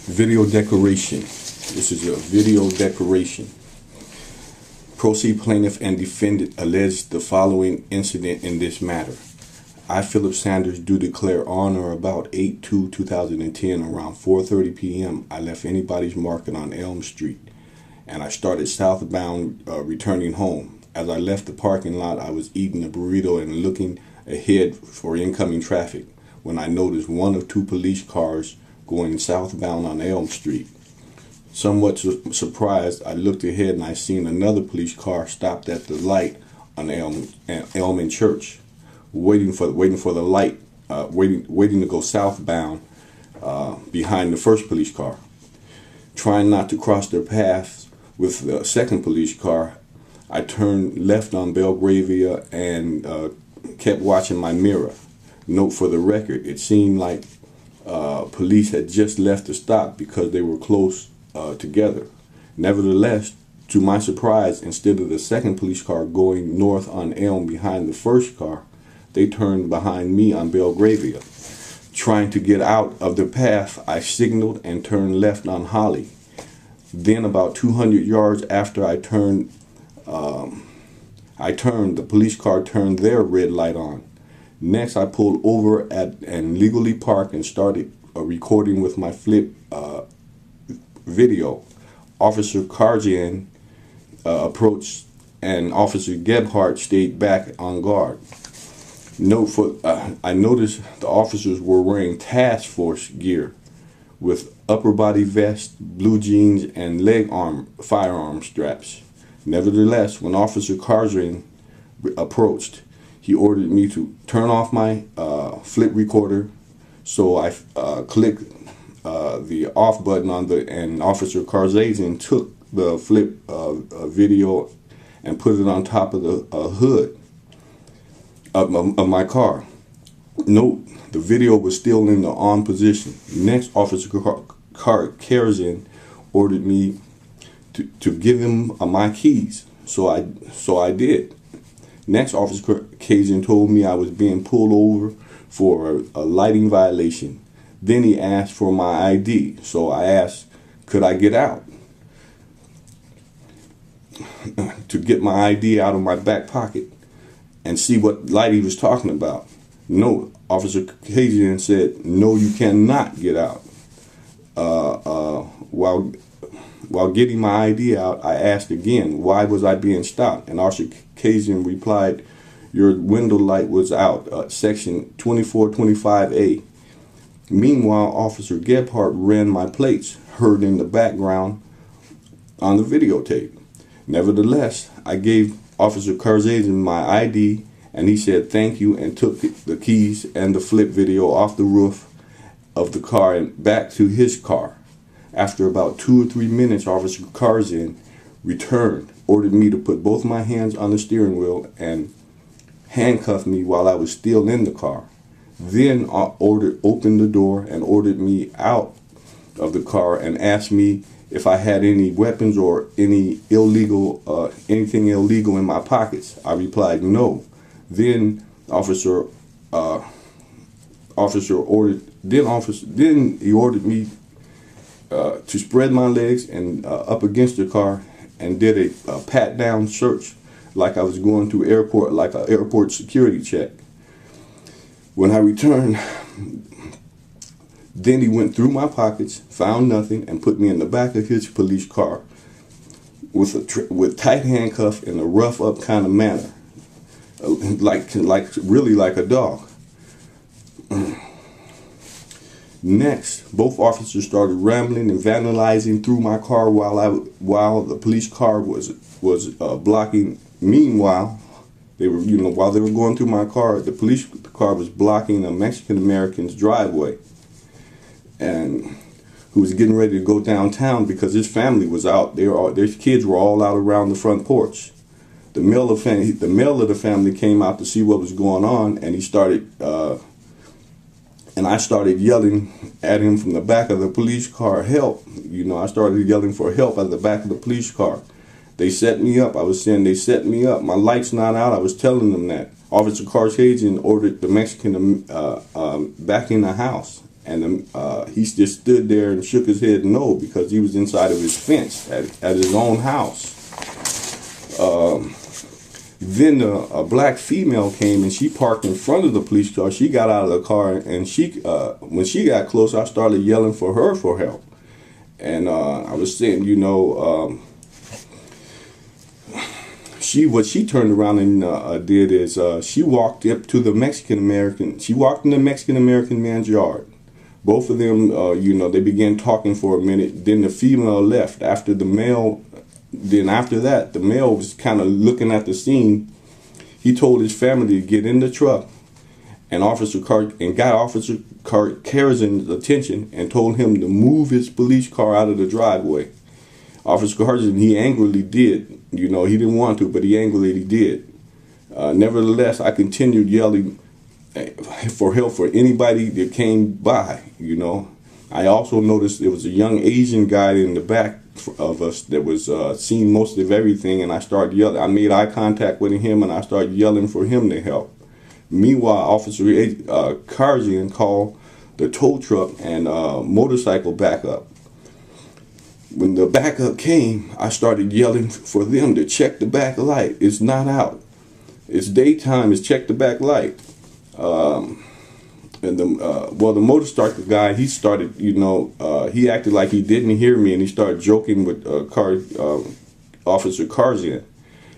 Video declaration. This is a video declaration. Proceed plaintiff and defendant allege the following incident in this matter. I, Philip Sanders, do declare on or about 8/2/2010 around 4:30 p.m. I left anybody's market on Elm Street and I started southbound returning home. As I left the parking lot, I was eating a burrito and looking ahead for incoming traffic when I noticed one of two police cars going southbound on Elm Street. Somewhat surprised, I looked ahead and I seen another police car stopped at the light on Elm and Church, waiting for the light, waiting to go southbound behind the first police car. Trying not to cross their paths with the second police car, I turned left on Belgravia and kept watching my mirror. Note for the record, it seemed like police had just left the stop because they were close together. Nevertheless, to my surprise, instead of the second police car going north on Elm behind the first car, they turned behind me on Belgravia. Trying to get out of their path, I signaled and turned left on Holly. Then about 200 yards after I turned, the police car turned their red light on. Next, I pulled over at and legally parked and started recording with my flip video. Officer Karjan approached and Officer Gebhardt stayed back on guard. I noticed the officers were wearing task force gear with upper body vests, blue jeans, and firearm straps. Nevertheless, when Officer Karjan approached, he ordered me to turn off my flip recorder, so I clicked the off button and Officer Karzazian took the flip video and put it on top of the hood of my car. Note, the video was still in the on position. Next, Officer Karzazian ordered me to give him my keys, so I did. Next, Officer Karzazian told me I was being pulled over for a lighting violation. Then he asked for my ID, so I asked, could I get out? To get my ID out of my back pocket and see what light he was talking about. No, Officer Karzazian said, no, you cannot get out. While getting my ID out, I asked again, why was I being stopped? And Officer Karzazian replied, your window light was out, section 2425A. Meanwhile, Officer Gebhardt ran my plates, heard in the background on the videotape. Nevertheless, I gave Officer Karzazian my ID, and he said thank you and took the keys and the flip video off the roof of the car and back to his car. After about 2 or 3 minutes, Officer Karzazian returned, ordered me to put both my hands on the steering wheel and handcuffed me while I was still in the car. Then opened the door and ordered me out of the car and asked me if I had any weapons or any anything illegal in my pockets. I replied no. Then he ordered me to spread my legs and up against the car and did a pat down search like I was going to airport, like an airport security check. When I returned, then he went through my pockets, found nothing, and put me in the back of his police car with tight handcuffs in a rough up kind of manner, really like a dog. Next, both officers started rambling and vandalizing through my car while the police car was blocking. Meanwhile, while they were going through my car, the police car was blocking a Mexican American's driveway, and who was getting ready to go downtown because his family was out. Their kids were all out around the front porch. The male of the family came out to see what was going on, and he started. And I started yelling at him from the back of the police car, help. I started yelling for help at the back of the police car. They set me up. I was saying they set me up. My light's not out. I was telling them that. Officer Karzazian ordered the Mexican back in the house. And he just stood there and shook his head no, because he was inside of his fence at his own house. Then a black female came and she parked in front of the police car. She got out of the car, and when she got close, I started yelling for her for help. And I was saying, what she turned around and did is she walked up to the Mexican American. She walked in the Mexican American man's yard. Both of them, they began talking for a minute. Then the female left after the male. Then after that, the male was kind of looking at the scene. He told his family to get in the truck, and got Officer Carzen's attention and told him to move his police car out of the driveway. Officer Carzen, he angrily did. He didn't want to, but he angrily did. Nevertheless, I continued yelling for help for anybody that came by. I also noticed there was a young Asian guy in the back of us that was seeing most of everything, and I started yelling. I made eye contact with him, and I started yelling for him to help. Meanwhile, Officer Carzian called the tow truck and motorcycle backup. When the backup came, I started yelling for them to check the back light. It's not out. It's daytime. It's check the back light. And the motorcycle guy, he started, he acted like he didn't hear me, and he started joking with Officer Carzian.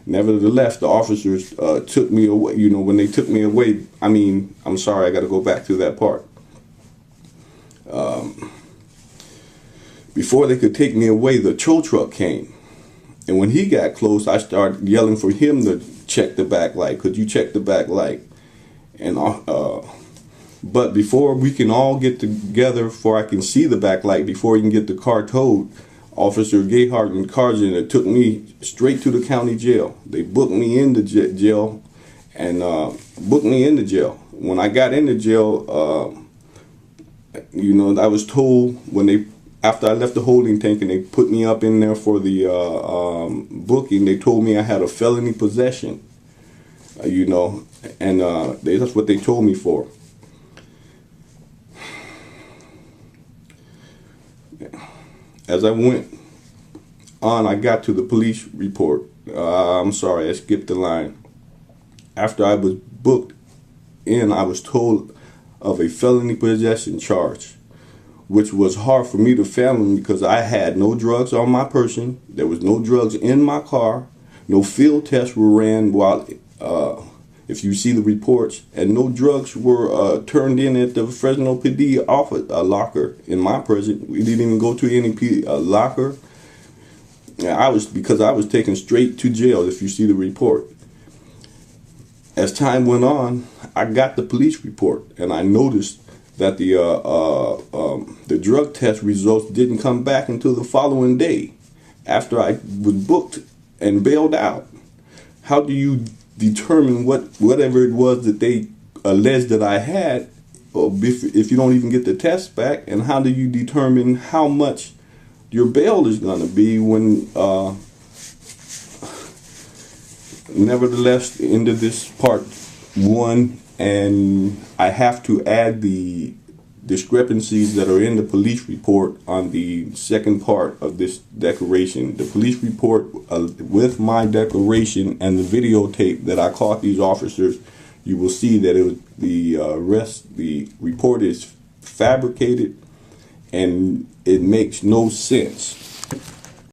Nevertheless, the officers took me away. When they took me away, I'm sorry, I got to go back to that part. Before they could take me away, the tow truck came. And when he got close, I started yelling for him to check the back light. Could you check the back light? And but before we can all get together, before I can see the back light, before he can get the car towed, Officer Gayhart and Carson took me straight to the county jail. They booked me into jail and booked me into jail. When I got into jail, I was told after I left the holding tank and they put me up in there for the booking, they told me I had a felony possession, and that's what they told me for. As I went on, I got to the police report. I'm sorry, I skipped the line. After I was booked in, I was told of a felony possession charge, which was hard for me to fathom because I had no drugs on my person. There was no drugs in my car. No field tests were ran while, if you see the reports, and no drugs were turned in at the Fresno PD office locker in my prison. We didn't even go to any locker. Because I was taken straight to jail. If you see the report, as time went on, I got the police report, and I noticed that the drug test results didn't come back until the following day, after I was booked and bailed out. How do you determine whatever it was that they alleged that I had, or if you don't even get the test back? And how do you determine how much your bail is going to be when, nevertheless, into this part 1, and I have to add the discrepancies that are in the police report on the second part of this declaration. The police report with my declaration and the videotape that I caught these officers, you will see that the report is fabricated and it makes no sense.